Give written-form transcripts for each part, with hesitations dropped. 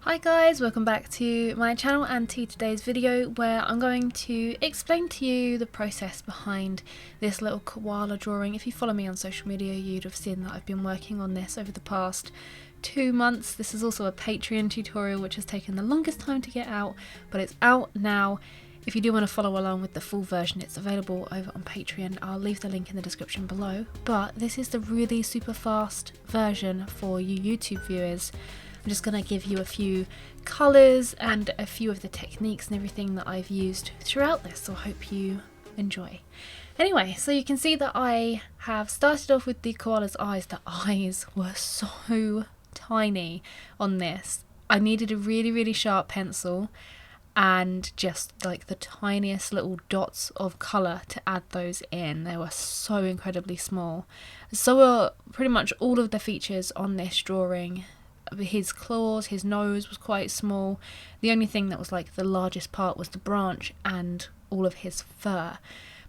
Hi guys, welcome back to my channel and to today's video where I'm going to explain to you the process behind this little koala drawing. If you follow me on social media, you'd have seen that I've been working on this over the past 2 months. This is also a Patreon tutorial which has taken the longest time to get out, but it's out now. If you do want to follow along with the full version, it's available over on Patreon. I'll leave the link in the description below, but this is the really super fast version for you YouTube viewers. I'm just going to give you a few colours and a few of the techniques and everything that I've used throughout this, so I hope you enjoy. Anyway, so you can see that I have started off with the koala's eyes. The eyes were so tiny on this. I needed a really sharp pencil and just like the tiniest little dots of colour to add those in. They were so incredibly small. So were pretty much all of the features on this drawing. His claws, his nose was quite small. The only thing that was like the largest part was the branch and all of his fur.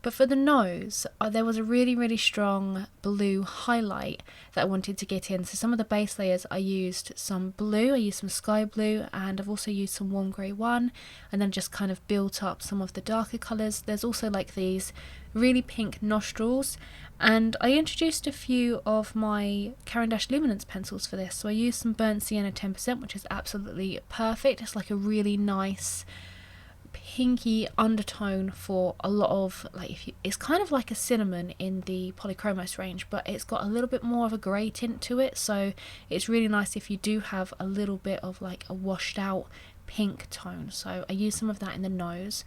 But for the nose, there was a really strong blue highlight that I wanted to get in. So some of the base layers I used some blue, I used some sky blue, and I've also used some warm grey 1, and then just kind of built up some of the darker colours. There's also like these really pink nostrils, and I introduced a few of my Caran d'Ache Luminance pencils for this. So I used some Burnt Sienna 10%, which is absolutely perfect. It's like a really nice pinky undertone for a lot of, like, it's kind of like a cinnamon in the Polychromos range, but it's got a little bit more of a grey tint to it, so it's really nice if you do have a little bit of like a washed out pink tone. So I used some of that in the nose,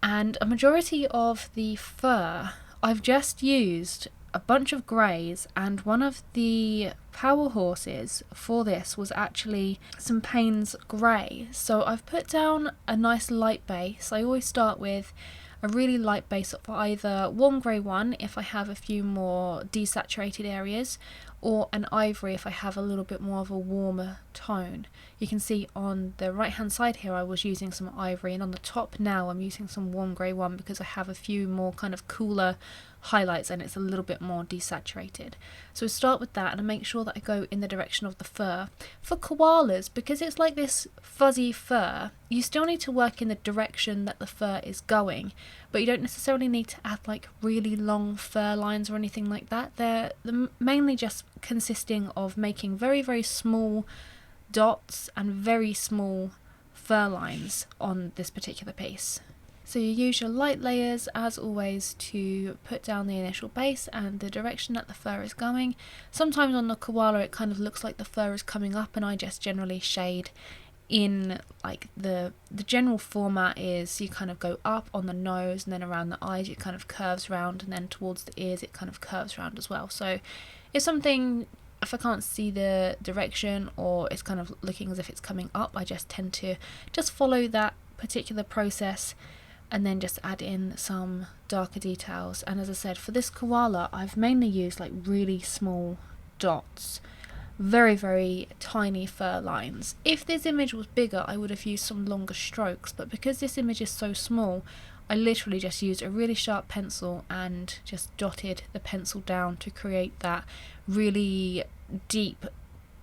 and a majority of the fur I've just used a bunch of greys, and one of the power horses for this was actually some Payne's grey. So I've put down a nice light base. I always start with a really light base of either warm grey 1 if I have a few more desaturated areas, or an ivory if I have a little bit more of a warmer tone. You can see on the right hand side here I was using some ivory, and on the top now I'm using some warm grey 1 because I have a few more kind of cooler highlights and it's a little bit more desaturated. So start with that, and I make sure that I go in the direction of the fur. For koalas, because it's like this fuzzy fur, you still need to work in the direction that the fur is going, but you don't necessarily need to add like really long fur lines or anything like that. They're mainly just consisting of making very small dots and very small fur lines on this particular piece. So you use your light layers as always to put down the initial base and the direction that the fur is going. Sometimes on the koala it kind of looks like the fur is coming up, and I just generally shade in like the general format is you kind of go up on the nose, and then around the eyes it kind of curves round, and then towards the ears it kind of curves round as well. So if something, if I can't see the direction or it's kind of looking as if it's coming up, I just tend to just follow that particular process and then just add in some darker details. And as I said, for this koala I've mainly used like really small dots, very tiny fur lines. If this image was bigger I would have used some longer strokes, but because this image is so small I literally just used a really sharp pencil and just dotted the pencil down to create that really deep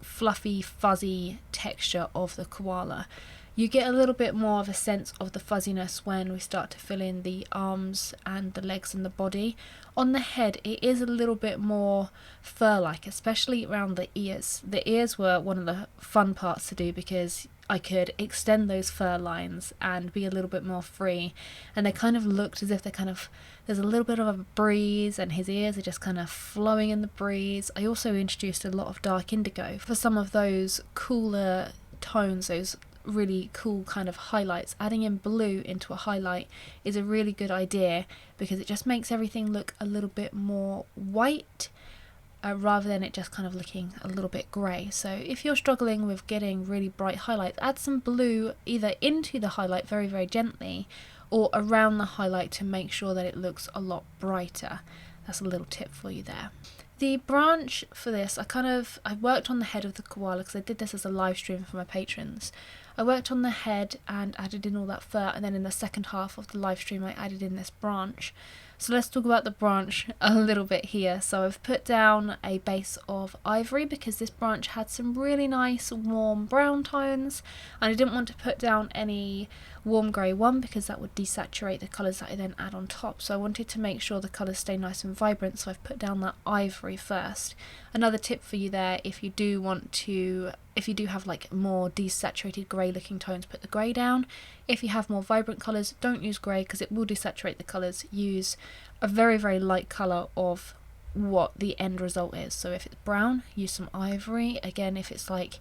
fluffy fuzzy texture of the koala. You get a little bit more of a sense of the fuzziness when we start to fill in the arms and the legs and the body. On the head it is a little bit more fur-like, especially around the ears. The ears were one of the fun parts to do because I could extend those fur lines and be a little bit more free, and they kind of looked as if there's a little bit of a breeze and his ears are just kind of flowing in the breeze. I also introduced a lot of dark indigo for some of those cooler tones, those really cool kind of highlights. Adding in blue into a highlight is a really good idea because it just makes everything look a little bit more white rather than it just kind of looking a little bit grey. So if you're struggling with getting really bright highlights, add some blue either into the highlight very gently or around the highlight to make sure that it looks a lot brighter. That's a little tip for you there. The branch for this, I worked on the head of the koala because I did this as a live stream for my patrons. I worked on the head and added in all that fur, and then in the second half of the live stream I added in this branch. So let's talk about the branch a little bit here. So I've put down a base of ivory because this branch had some really nice warm brown tones, and I didn't want to put down any warm grey one because that would desaturate the colours that I then add on top. So I wanted to make sure the colours stay nice and vibrant, so I've put down that ivory first. Another tip for you there, if you do have like more desaturated grey looking tones, put the grey down. If you have more vibrant colours, don't use grey because it will desaturate the colours. Use a very, very light colour of what the end result is. So if it's brown, use some ivory. Again, if it's like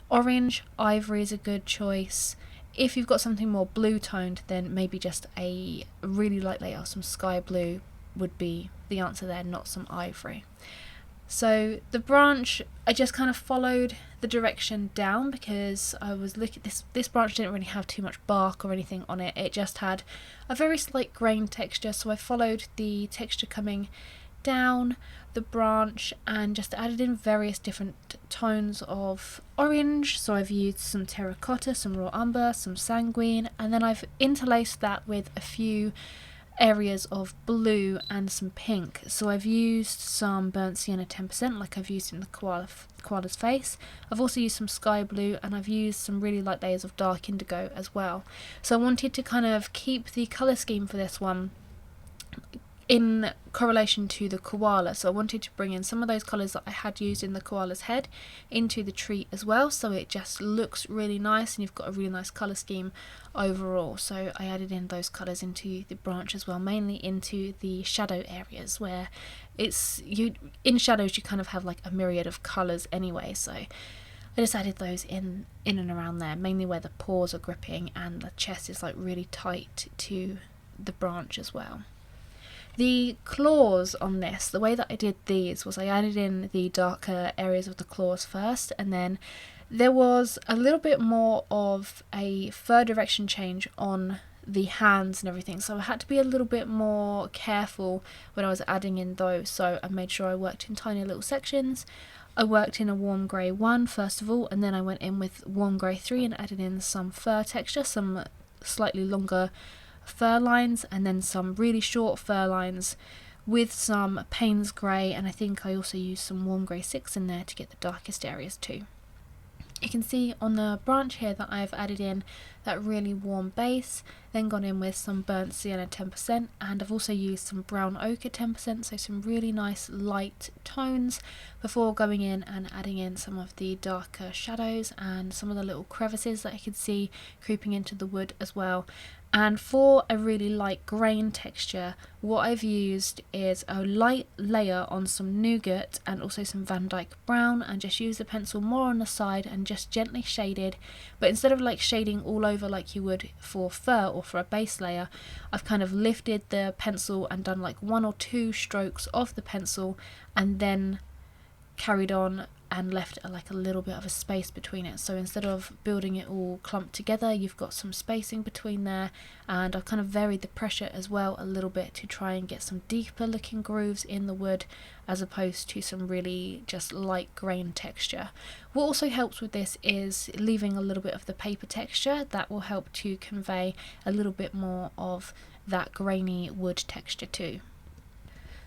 orange, ivory is a good choice. If you've got something more blue toned, then maybe just a really light layer, some sky blue would be the answer there, not some ivory. So the branch, I just kind of followed the direction down because I was looking, this branch didn't really have too much bark or anything on it. It just had a very slight grain texture, so I followed the texture coming down the branch and just added in various different tones of orange. So I've used some terracotta, some raw umber, some sanguine, and then I've interlaced that with a few areas of blue and some pink. So I've used some burnt sienna 10% like I've used in the koala's face. I've also used some sky blue, and I've used some really light layers of dark indigo as well. So I wanted to kind of keep the colour scheme for this one in correlation to the koala, so I wanted to bring in some of those colours that I had used in the koala's head into the tree as well, so it just looks really nice and you've got a really nice colour scheme overall. So I added in those colours into the branch as well, mainly into the shadow areas where in shadows you kind of have like a myriad of colours anyway, so I just added those in and around there, mainly where the paws are gripping and the chest is like really tight to the branch as well. The claws on this, the way that I did these was I added in the darker areas of the claws first, and then there was a little bit more of a fur direction change on the hands and everything, so I had to be a little bit more careful when I was adding in those. So I made sure I worked in tiny little sections. I worked in a warm grey 1 first of all, and then I went in with warm grey 3 and added in some fur texture, some slightly longer fur lines, and then some really short fur lines with some Payne's grey, and I think I also used some warm grey 6 in there to get the darkest areas too. You can see on the branch here that I've added in that really warm base, then gone in with some burnt sienna 10%, and I've also used some brown ochre 10%, so some really nice light tones, before going in and adding in some of the darker shadows and some of the little crevices that I could see creeping into the wood as well. And for a really light grain texture, what I've used is a light layer on some nougat and also some Van Dyke brown, and just use the pencil more on the side and just gently shaded, but instead of like shading all over like you would for fur or for a base layer, I've kind of lifted the pencil and done like 1 or 2 strokes of the pencil and then carried on and left like a little bit of a space between it. So instead of building it all clumped together, you've got some spacing between there, and I've kind of varied the pressure as well a little bit to try and get some deeper looking grooves in the wood as opposed to some really just light grain texture. What also helps with this is leaving a little bit of the paper texture. That will help to convey a little bit more of that grainy wood texture too.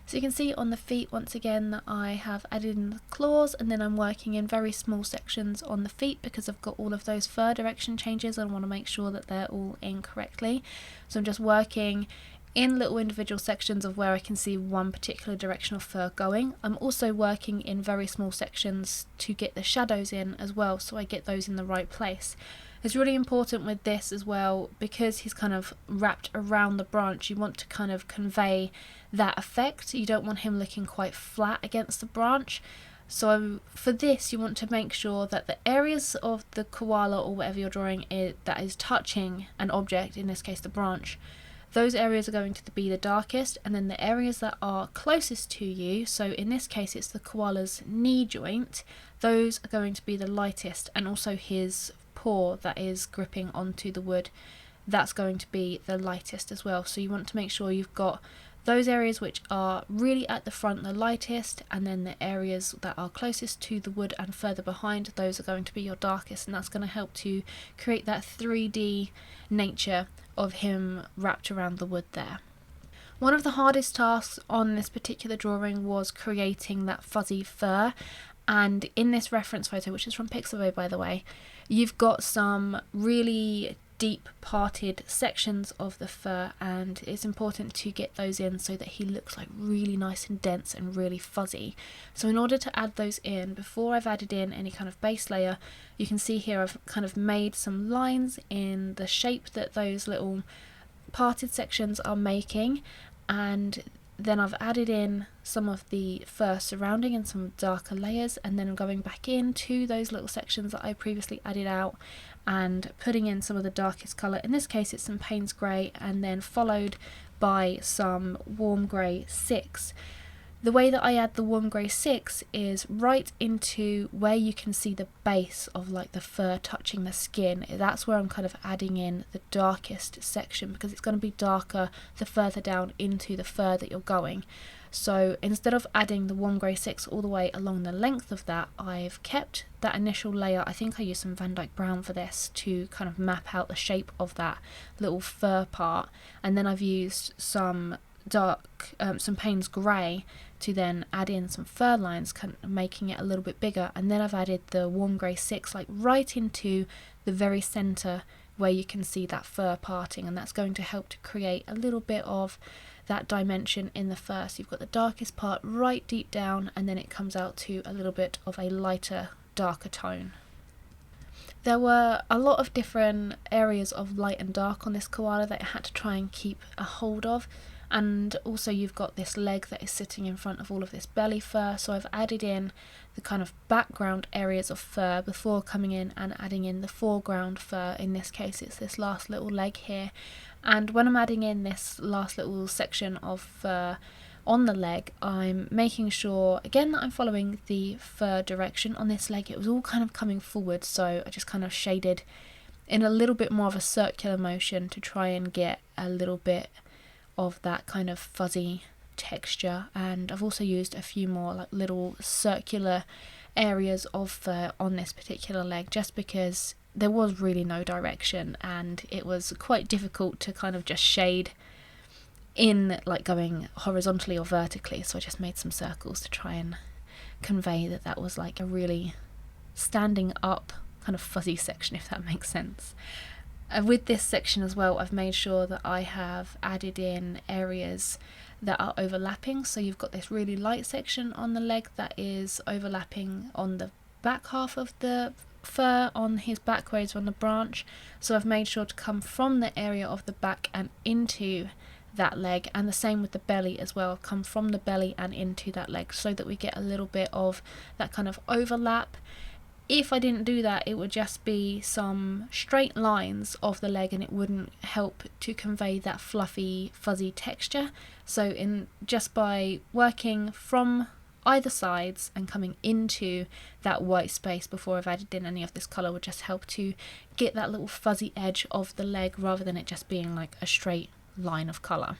So you can see on the feet once again that I have added in the claws, and then I'm working in very small sections on the feet because I've got all of those fur direction changes and I want to make sure that they're all in correctly. So I'm just working in little individual sections of where I can see one particular direction of fur going. I'm also working in very small sections to get the shadows in as well, so I get those in the right place. It's really important with this as well, because he's kind of wrapped around the branch, you want to kind of convey that effect. You don't want him looking quite flat against the branch. So for this you want to make sure that the areas of the koala or whatever you're drawing that is touching an object, in this case the branch, those areas are going to be the darkest, and then the areas that are closest to you, so in this case it's the koala's knee joint, those are going to be the lightest, and also his paw that is gripping onto the wood, that's going to be the lightest as well. So you want to make sure you've got those areas which are really at the front the lightest, and then the areas that are closest to the wood and further behind, those are going to be your darkest, and that's going to help to create that 3D nature of him wrapped around the wood there. One of the hardest tasks on this particular drawing was creating that fuzzy fur, and in this reference photo, which is from Pixabay by the way, you've got some really deep parted sections of the fur, and it's important to get those in so that he looks like really nice and dense and really fuzzy. So in order to add those in, before I've added in any kind of base layer, you can see here I've kind of made some lines in the shape that those little parted sections are making, and then I've added in some of the fur surrounding and some darker layers, and then I'm going back into those little sections that I previously added out and putting in some of the darkest colour. In this case it's some Payne's Grey, and then followed by some warm grey 6. The way that I add the warm grey 6 is right into where you can see the base of like the fur touching the skin. That's where I'm kind of adding in the darkest section, because it's going to be darker the further down into the fur that you're going. So instead of adding the warm grey 6 all the way along the length of that, I've kept that initial layer. I think I used some Van Dyke Brown for this to kind of map out the shape of that little fur part, and then I've used some some Payne's Grey to then add in some fur lines, kind of making it a little bit bigger, and then I've added the warm grey 6 like right into the very centre where you can see that fur parting, and that's going to help to create a little bit of that dimension in the fur. So you've got the darkest part right deep down, and then it comes out to a little bit of a lighter, darker tone. There were a lot of different areas of light and dark on this koala that I had to try and keep a hold of. And also you've got this leg that is sitting in front of all of this belly fur, so I've added in the kind of background areas of fur before coming in and adding in the foreground fur. In this case it's this last little leg here, and when I'm adding in this last little section of fur on the leg, I'm making sure again that I'm following the fur direction on this leg. It was all kind of coming forward, so I just kind of shaded in a little bit more of a circular motion to try and get a little bit of that kind of fuzzy texture. And I've also used a few more like little circular areas of fur on this particular leg, just because there was really no direction and it was quite difficult to kind of just shade in like going horizontally or vertically, so I just made some circles to try and convey that that was like a really standing up kind of fuzzy section, if that makes sense. With this section as well, I've made sure that I have added in areas that are overlapping. So you've got this really light section on the leg that is overlapping on the back half of the fur on his back where he's on the branch. So I've made sure to come from the area of the back and into that leg, and the same with the belly as well. I've come from the belly and into that leg so that we get a little bit of that kind of overlap. If I didn't do that, it would just be some straight lines of the leg and it wouldn't help to convey that fluffy, fuzzy texture. So just by working from either sides and coming into that white space before I've added in any of this colour would just help to get that little fuzzy edge of the leg rather than it just being like a straight line of colour.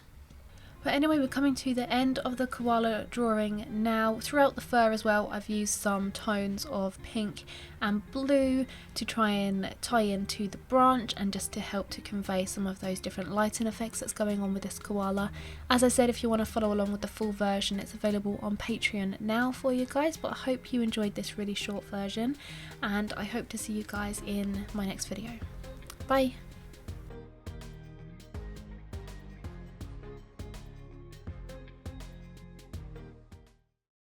But anyway, we're coming to the end of the koala drawing now. Throughout the fur as well, I've used some tones of pink and blue to try and tie into the branch and just to help to convey some of those different lighting effects that's going on with this koala. As I said, if you want to follow along with the full version, it's available on Patreon now for you guys, but I hope you enjoyed this really short version and I hope to see you guys in my next video. Bye!